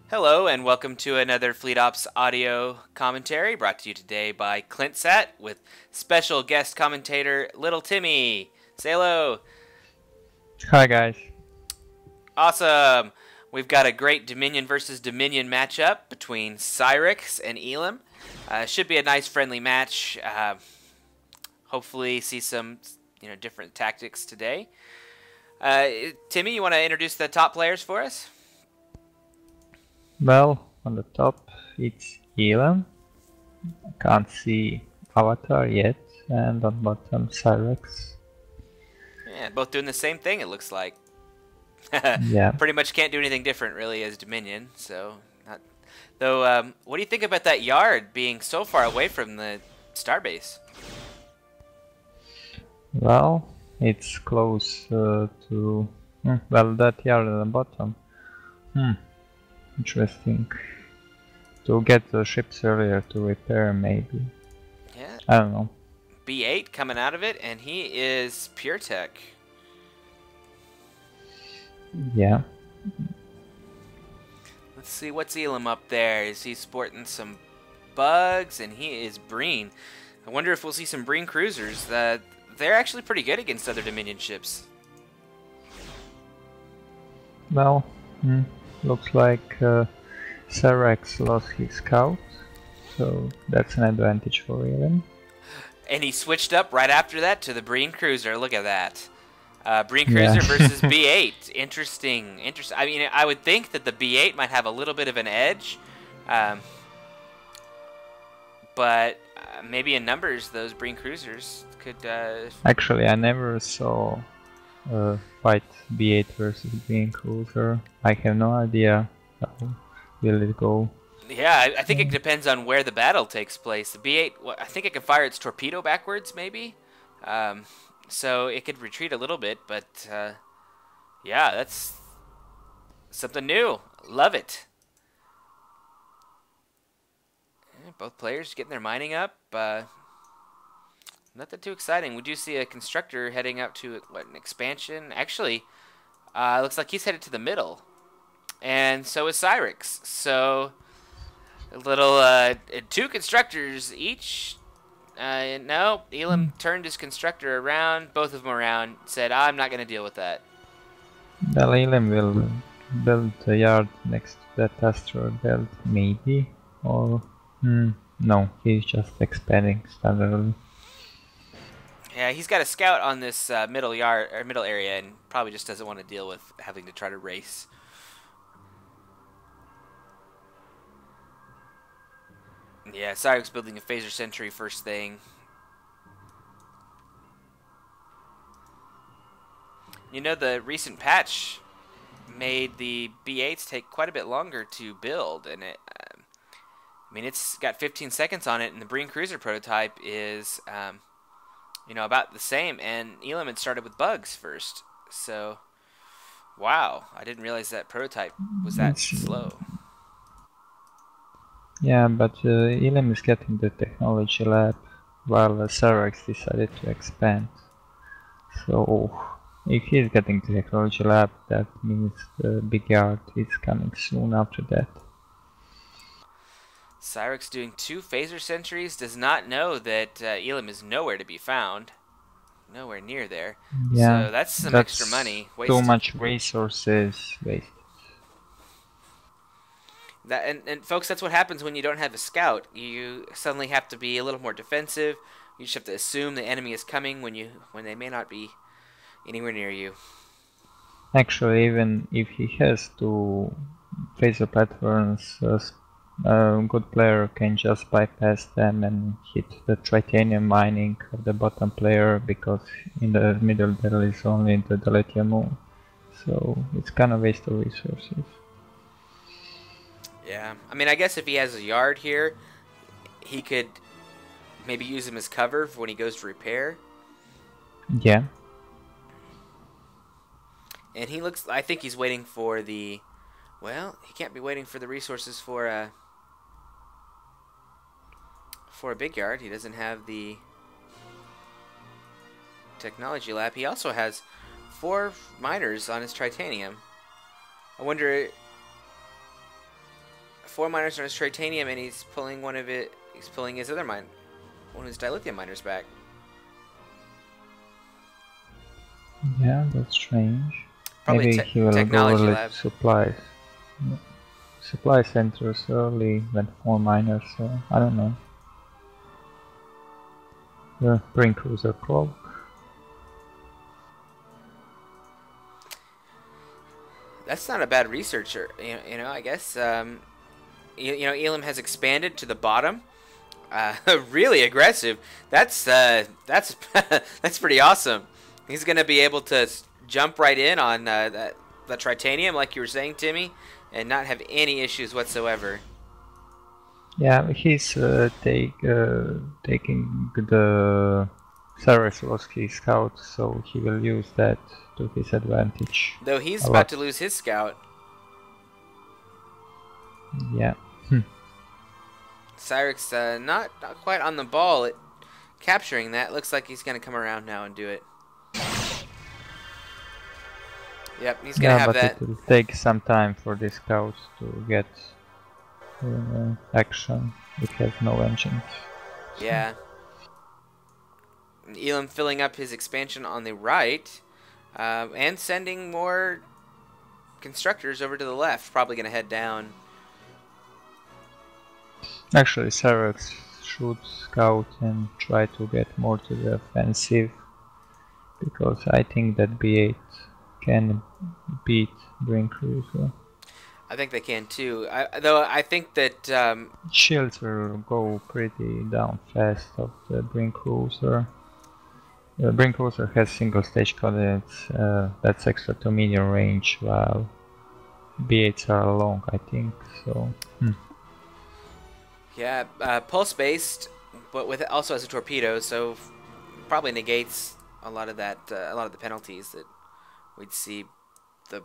Hello and welcome to another Fleet Ops audio commentary brought to you today by ClintSat with special guest commentator Little Timmy. Say hello. Hi guys. Awesome. We've got a great Dominion versus Dominion matchup between Cyrax and Elim. Should be a nice friendly match. Hopefully see some different tactics today. Timmy, you want to introduce the top players for us? Well, on the top it's Elim. I can't see Avatar yet, and on bottom Cyrax. Yeah, both doing the same thing it looks like. Yeah. Pretty much can't do anything different really as Dominion, so not. Though, what do you think about that yard being so far away from the starbase? Well, it's close to that yard at the bottom. Interesting. To get the ships earlier to repair, maybe. Yeah. I don't know. B8 coming out of it, and he is pure tech. Yeah. Let's see, what's Elim up there? Is he sporting some bugs? And he is Breen. I wonder if we'll see some Breen cruisers. They're actually pretty good against other Dominion ships. Well, looks like Cyrax lost his scout, so that's an advantage for Elim. And he switched up right after that to the Breen cruiser. Look at that. Breen cruiser versus B8. Interesting. I mean, I would think that the B8 might have a little bit of an edge. But maybe in numbers, those Breen cruisers could... Actually, I never saw fight B8 versus Breen cruiser. I have no idea how will it go. Yeah, I think it depends on where the battle takes place. The B8, I think it can fire its torpedo backwards, maybe. So it could retreat a little bit, but yeah, that's something new. Love it. Yeah, both players getting their mining up. Nothing too exciting. We do see a constructor heading up to an expansion. Actually, looks like he's headed to the middle, and so is Cyrax. So a little two constructors each. No, Elim turned his constructor around, both of them around, said, I'm not going to deal with that. Well, Elim will build a yard next to that asteroid belt, maybe, or no, he's just expanding standardly. Yeah, he's got a scout on this middle area, and probably just doesn't want to deal with having to try to race. Yeah, Cyrax building a phaser sentry first thing. You know, the recent patch made the B8s take quite a bit longer to build, and I mean, it's got 15 seconds on it, and the Breen cruiser prototype is, about the same. And Elim had started with bugs first, so wow, I didn't realize that prototype was that slow. Yeah, but Elim is getting the technology lab, while Cyrax decided to expand. So, if he's getting the technology lab, that means the big yard is coming soon after that. Cyrax doing 2 phaser sentries, does not know that Elim is nowhere to be found. Nowhere near there. Yeah, so that's some extra money wasted. Too much resources wasted. And folks, that's what happens when you don't have a scout. You suddenly have to be a little more defensive. You just have to assume the enemy is coming when they may not be anywhere near you. Actually, even if he has 2 phaser platforms, a good player can just bypass them and hit the titanium mining of the bottom player, because in the middle there is only the lithium moon. So it's kind of waste of resources. Yeah, I mean, I guess if he has a yard here, he could maybe use him as cover for when he goes to repair. Yeah. And I think he's waiting for the, well, he can't be waiting for the resources for for a big yard. He doesn't have the technology lab. He also has 4 miners on his titanium. I wonder, 4 miners on his titanium, and he's pulling one of it. He's pulling his other one of his dilithium miners back. Yeah, that's strange. Probably Maybe he will go technology early lab. to supplies. Supply centers early when 4 miners, so I don't know. The Brain Cruiser cloak. That's not a bad researcher. You know I guess you know Elim has expanded to the bottom. Really aggressive. That's that's pretty awesome. He's gonna be able to jump right in on the titanium, like you were saying, Timmy, and not have any issues whatsoever. Yeah, he's taking the Cyrax scout, so he will use that to his advantage. Though he's about to lose his scout. Yeah. Cyrax not quite on the ball at capturing that. Looks like he's going to come around now and do it. Yep, he's going to have that. It will take some time for the scouts to get action. It has no engines. Yeah. Elim filling up his expansion on the right and sending more constructors over to the left. Probably going to head down. Actually, Cyrax should scout and try to get more to the offensive, because I think that B8 can beat Brain Cruiser. I think they can too. Though I think that shields will go pretty down fast of the Brain Cruiser. The Brain Cruiser has single stage coordinates, that's extra to medium range, while B8s are long, I think. So. Yeah, pulse based, but with also as a torpedo, so probably negates a lot of that, a lot of the penalties that we'd see. The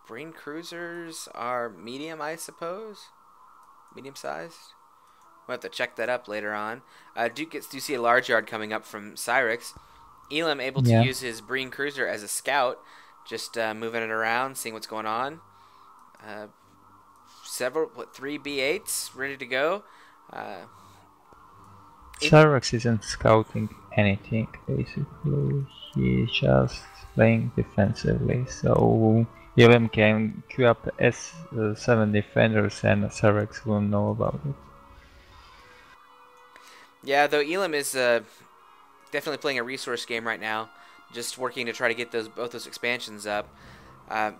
Brain Cruisers are medium, I suppose, medium sized. We'll have to check that up later on. Do see a large yard coming up from Cyrax. Elim able to use his Brain Cruiser as a scout, just moving it around, seeing what's going on. Three B8s ready to go. Cyrax isn't scouting anything, basically. He's just playing defensively, so Elim can queue up S7 defenders and Cyrax will know about it. Yeah, though Elim is definitely playing a resource game right now, just working to try to get both those expansions up.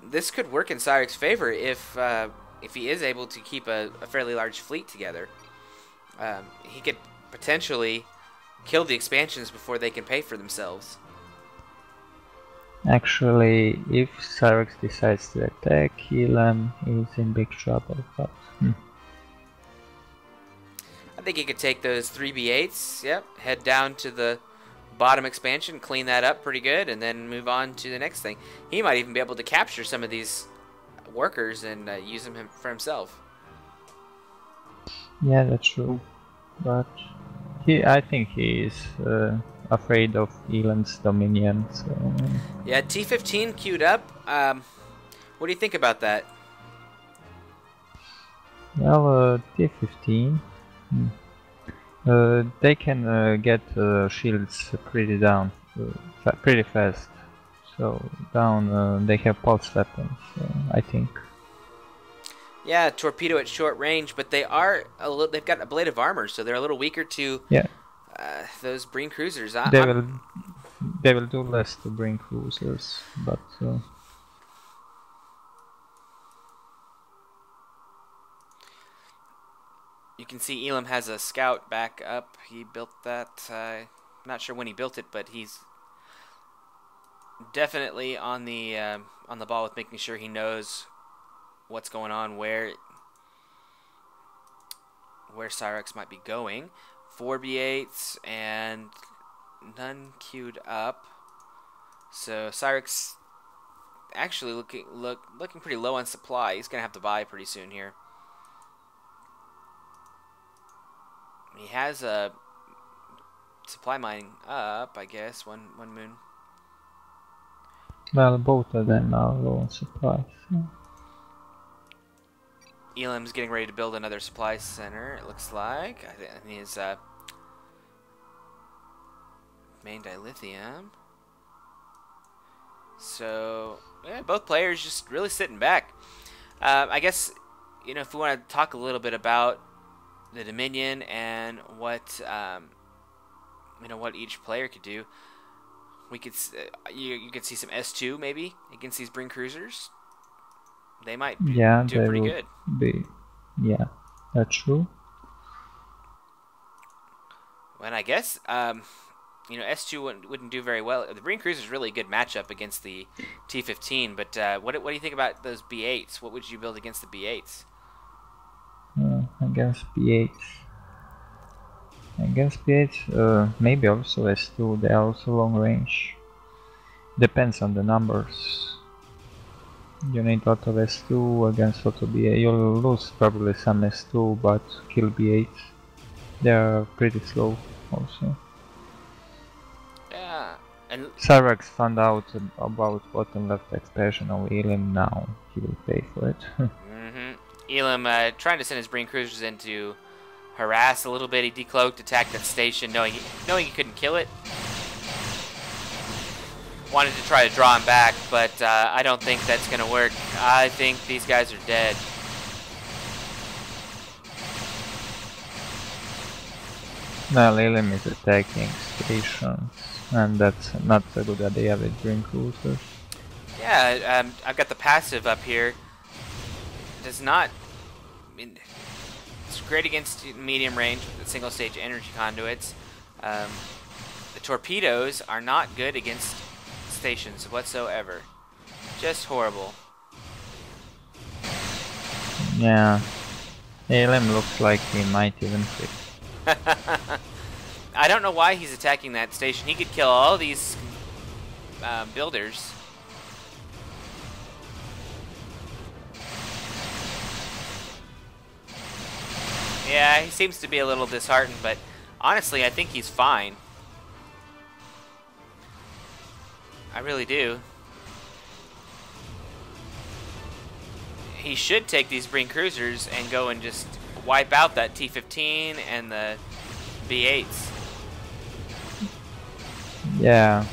This could work in Cyrax's favor if he is able to keep a fairly large fleet together. He could potentially kill the expansions before they can pay for themselves. Actually, if Cyrax decides to attack, Elim is in big trouble. But, I think he could take those 3 B8s, yep, head down to the bottom expansion, clean that up pretty good, and then move on to the next thing. He might even be able to capture some of these workers and use them for himself. Yeah, that's true. But I think he is afraid of Elim's dominion. So. Yeah, T-15 queued up. What do you think about that? Well, T-15. They can get shields pretty down, pretty fast. So down, they have pulse weapons, I think. Yeah, torpedo at short range, but they've got ablative armor, so they're a little weaker to those Brain Cruisers. They will do less to Brain Cruisers, but. You can see Elim has a scout back up. He built that. Not sure when he built it, but he's definitely on the ball with making sure he knows what's going on, where Cyrax might be going. 4 B8s and none queued up. So Cyrax actually looking pretty low on supply. He's gonna have to buy pretty soon here. He has a supply mining up, I guess. One moon. Well, both of them are low on supplies. Elim's getting ready to build another supply center, it looks like. I think his main dilithium. So, yeah, both players just really sitting back. I guess, if we want to talk a little bit about the Dominion and what, what each player could do, we could you could see some S2 maybe against these Bring Cruisers. They might do pretty good. Yeah, that's true. And I guess, S2 wouldn't do very well. The Bring Cruiser is really a good matchup against the T-15, but what do you think about those B8s? What would you build against the B8s? Against B8s, maybe also S2. They are also long range. Depends on the numbers. You need a lot of S2 against lot of B8. You'll lose probably some S2, but kill B8. They are pretty slow also. Yeah, and Cyrax found out about bottom left expansion of Elim. Now he will pay for it. Elim trying to send his Bring Cruisers in to harass a little bit. He decloaked, attacked that station, knowing he couldn't kill it. Wanted to try to draw him back, but I don't think that's going to work. I think these guys are dead. Well, Elim is attacking stations, and that's not a good idea with Bring Cruisers. Yeah, I've got the passive up here. Does not... it's great against medium range with single stage energy conduits. The torpedoes are not good against stations whatsoever. Just horrible. Yeah, Elim looks like he might even fit. I don't know why he's attacking that station. He could kill all these builders. Yeah, he seems to be a little disheartened, but honestly, I think he's fine. I really do. He should take these Bring Cruisers and go and just wipe out that T-15 and the B8s. Yeah.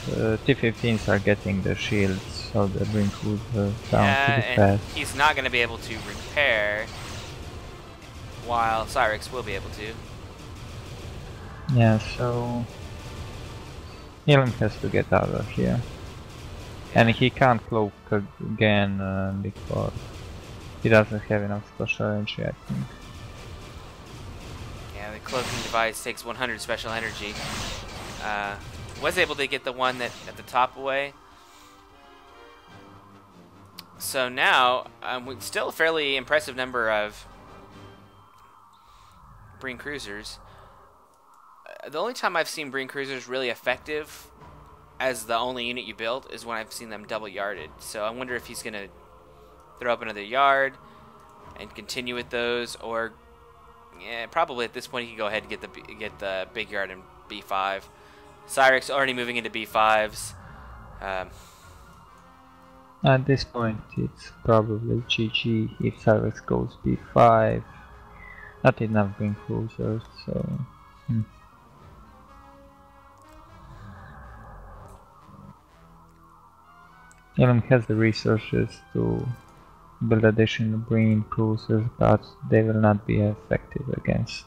The T-15s are getting the shields, so the Bring Cruisers down pretty fast. He's not going to be able to repair, while Cyrax will be able to. Yeah, so Elim has to get out of here. And he can't cloak again because he doesn't have enough special energy, I think. Yeah, the cloaking device takes 100 special energy. Was able to get the one that at the top away. So now, with still a fairly impressive number of Bring Cruisers. The only time I've seen Bring Cruisers really effective as the only unit you build is when I've seen them double yarded. So I wonder if he's going to throw up another yard and continue with those, or yeah, probably at this point he can go ahead and get the big yard in B5. Cyrax already moving into B5s. At this point it's probably GG if Cyrax goes B5. Not enough Bring Cruisers, so... Elim has the resources to build additional Bring Cruisers, but they will not be effective against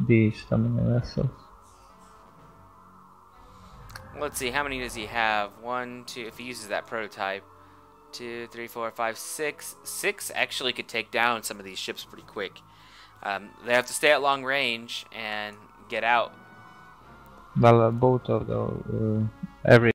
these Dominion vessels. Let's see, how many does he have? 1, 2, if he uses that prototype. 2, 3, 4, 5, 6. 6 actually could take down some of these ships pretty quick. They have to stay at long range and get out. Well, both of the every